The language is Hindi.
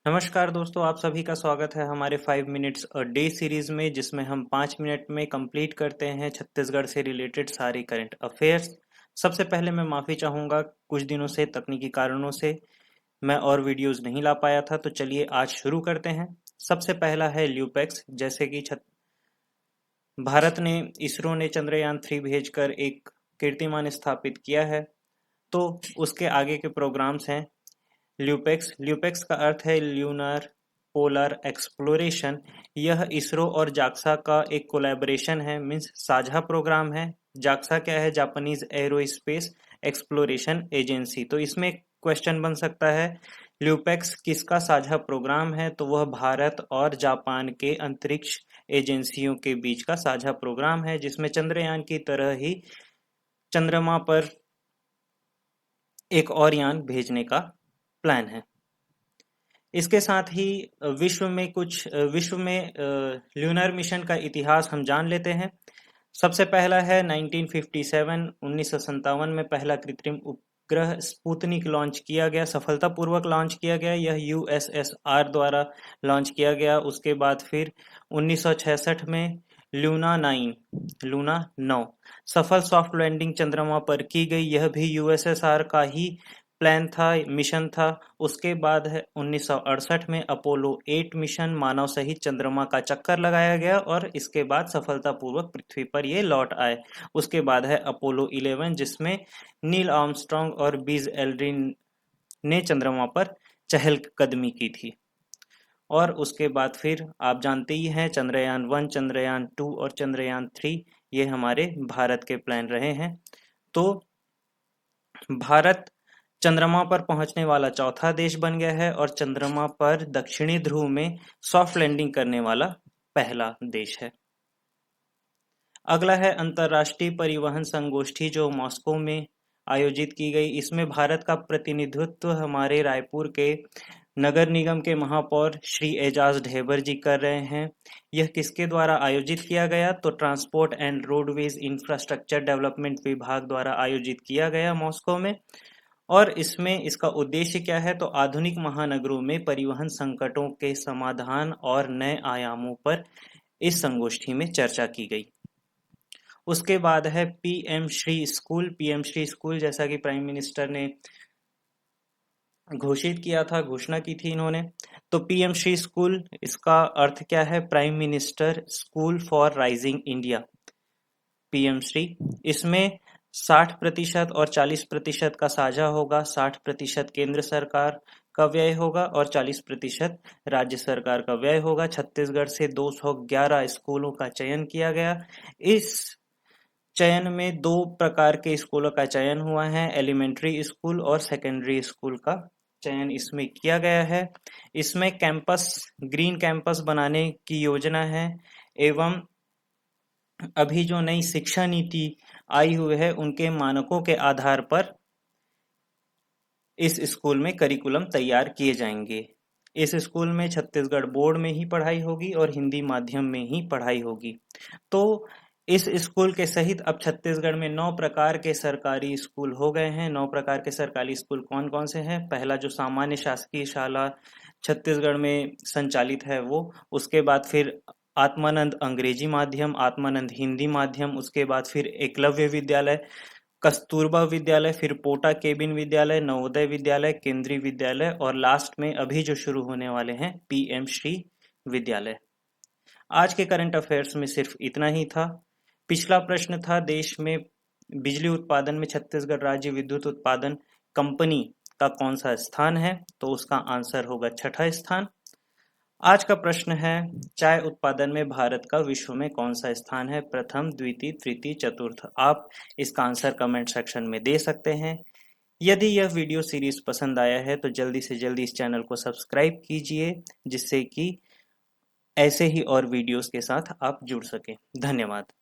नमस्कार दोस्तों, आप सभी का स्वागत है हमारे 5 मिनट्स अ डे सीरीज में, जिसमें हम 5 मिनट में कंप्लीट करते हैं छत्तीसगढ़ से रिलेटेड सारी करंट अफेयर्स। सबसे पहले मैं माफ़ी चाहूँगा, कुछ दिनों से तकनीकी कारणों से मैं और वीडियोस नहीं ला पाया था। तो चलिए आज शुरू करते हैं। सबसे पहला है ल्यूपेक्स। जैसे कि भारत ने, इसरो ने चंद्रयान 3 भेजकर एक कीर्तिमान स्थापित किया है, तो उसके आगे के प्रोग्राम्स हैं ल्यूपेक्स। ल्यूपेक्स का अर्थ है ल्यूनर पोलर एक्सप्लोरेशन। यह इसरो और जाक्सा का एक कोलैबोरेशन है, मीन्स साझा प्रोग्राम है। जाक्सा क्या है? Japanese aerospace exploration agency. तो इसमें क्वेश्चन बन सकता है, ल्यूपेक्स किसका साझा प्रोग्राम है? तो वह भारत और जापान के अंतरिक्ष एजेंसियों के बीच का साझा प्रोग्राम है, जिसमें चंद्रयान की तरह ही चंद्रमा पर एक और यान भेजने का प्लान है। इसके साथ ही विश्व में ल्यूनर मिशन का इतिहास हम जान लेते हैं। सबसे पहला है 1957 में पहला कृत्रिम उपग्रह स्पुतनिक लॉन्च किया गया, सफलतापूर्वक लॉन्च किया गया। यह यूएसएसआर द्वारा लॉन्च किया गया। उसके बाद फिर 1966 में लूना 9 सफल सॉफ्ट लैंडिंग चंद्रमा पर की गई। यह भी यूएसएसआर का ही प्लान था, मिशन था। उसके बाद है 1968 में अपोलो 8 मिशन, मानव सहित चंद्रमा का चक्कर लगाया गया और इसके बाद सफलतापूर्वक पृथ्वी पर ये लौट आए। उसके बाद है अपोलो 11, जिसमें नील आर्मस्ट्रांग और बीज एल्ड्रिन ने चंद्रमा पर चहलकदमी की थी। और उसके बाद फिर आप जानते ही हैं, चंद्रयान 1, चंद्रयान 2 और चंद्रयान 3 ये हमारे भारत के प्लान रहे हैं। तो भारत चंद्रमा पर पहुंचने वाला चौथा देश बन गया है और चंद्रमा पर दक्षिणी ध्रुव में सॉफ्ट लैंडिंग करने वाला पहला देश है। अगला है अंतर्राष्ट्रीय परिवहन संगोष्ठी, जो मॉस्को में आयोजित की गई। इसमें भारत का प्रतिनिधित्व हमारे रायपुर के नगर निगम के महापौर श्री एजाज ढेबर जी कर रहे हैं। यह किसके द्वारा आयोजित किया गया? तो transport and roadways infrastructure development विभाग द्वारा आयोजित किया गया मॉस्को में। और इसमें इसका उद्देश्य क्या है? तो आधुनिक महानगरों में परिवहन संकटों के समाधान और नए आयामों पर इस संगोष्ठी में चर्चा की गई। उसके बाद है PM Shri school. PM Shri school, जैसा कि प्राइम मिनिस्टर ने घोषित किया था, घोषणा की थी इन्होंने। तो पीएम श्री स्कूल, इसका अर्थ क्या है? Prime minister school for rising India, PM Shri. इसमें 60% और 40% का साझा होगा। 60% केंद्र सरकार का व्यय होगा और 40% राज्य सरकार का व्यय होगा। छत्तीसगढ़ से 211 स्कूलों का चयन किया गया। इस चयन में 2 प्रकार के स्कूलों का चयन हुआ है, एलिमेंट्री स्कूल और सेकेंडरी स्कूल का चयन इसमें किया गया है। इसमें ग्रीन कैंपस बनाने की योजना है एवं अभी जो नई शिक्षा नीति आई हुई है, उनके मानकों के आधार पर इस स्कूल में करिकुलम तैयार किए जाएंगे। इस स्कूल में छत्तीसगढ़ बोर्ड में ही पढ़ाई होगी और हिंदी माध्यम में ही पढ़ाई होगी। तो इस स्कूल के सहित अब छत्तीसगढ़ में 9 प्रकार के सरकारी स्कूल हो गए हैं। 9 प्रकार के सरकारी स्कूल कौन कौन से हैं? पहला जो सामान्य शासकीय शाला छत्तीसगढ़ में संचालित है वो। उसके बाद फिर आत्मानंद अंग्रेजी माध्यम, आत्मानंद हिंदी माध्यम, उसके बाद फिर एकलव्य विद्यालय, कस्तूरबा विद्यालय, फिर पोटा केबिन विद्यालय, नवोदय विद्यालय, केंद्रीय विद्यालय और लास्ट में अभी जो शुरू होने वाले हैं पीएम श्री विद्यालय। आज के करंट अफेयर्स में सिर्फ इतना ही था। पिछला प्रश्न था, देश में बिजली उत्पादन में छत्तीसगढ़ राज्य विद्युत उत्पादन कंपनी का कौन सा स्थान है? तो उसका आंसर होगा 6ठा स्थान। आज का प्रश्न है, चाय उत्पादन में भारत का विश्व में कौन सा स्थान है? प्रथम, द्वितीय, तृतीय, चतुर्थ। आप इसका आंसर कमेंट सेक्शन में दे सकते हैं। यदि यह वीडियो सीरीज पसंद आया है तो जल्दी से जल्दी इस चैनल को सब्सक्राइब कीजिए, जिससे कि ऐसे ही और वीडियोस के साथ आप जुड़ सकें। धन्यवाद।